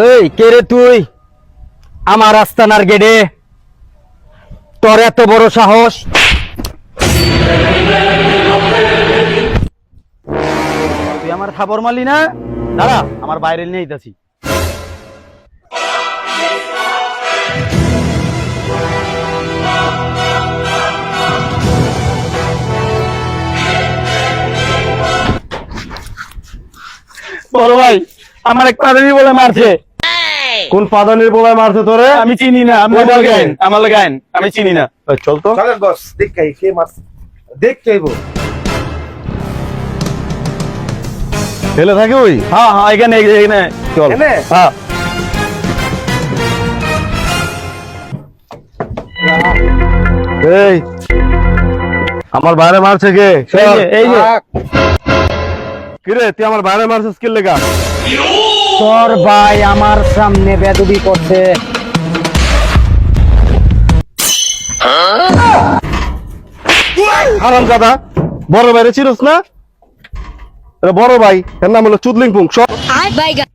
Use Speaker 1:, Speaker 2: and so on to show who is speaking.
Speaker 1: এই কে রে তুই? আমার আস্তানার গেটে তোর এত বড় সাহস? তুই আমার খাবার মারলি না? দাঁড়া, আমার বাইরে নিয়ে যাচ্ছি। বড় ভাই, আমার এক পাদানি বলে মারছে।
Speaker 2: কোন পাদানির বলায় মারছে তোরে?
Speaker 1: আমি চিনি না, আমার লাগাইন, আমি চিনি না।
Speaker 2: চল তো।
Speaker 3: চলেন বস, দেখ কে মারছে, দেখ চাইবো।
Speaker 2: ছেলে থাকে ওই?
Speaker 1: হ্যাঁ হ্যাঁ, এখানে এখানে চল।
Speaker 3: এনে?
Speaker 1: হ্যাঁ
Speaker 2: এই আমার বাইরে মারছে কে?
Speaker 1: এই যে
Speaker 2: কিরে তুই আমার বাইরে মারছিস কি লেগা?
Speaker 1: তোর ভাই আমার সামনে বেদবি করছে।
Speaker 2: হারামজাদা, বড় ভাইরে চিনস না? এটা বড় ভাই, এর নাম হলো চুদলিং পুং।
Speaker 4: Bye, guys.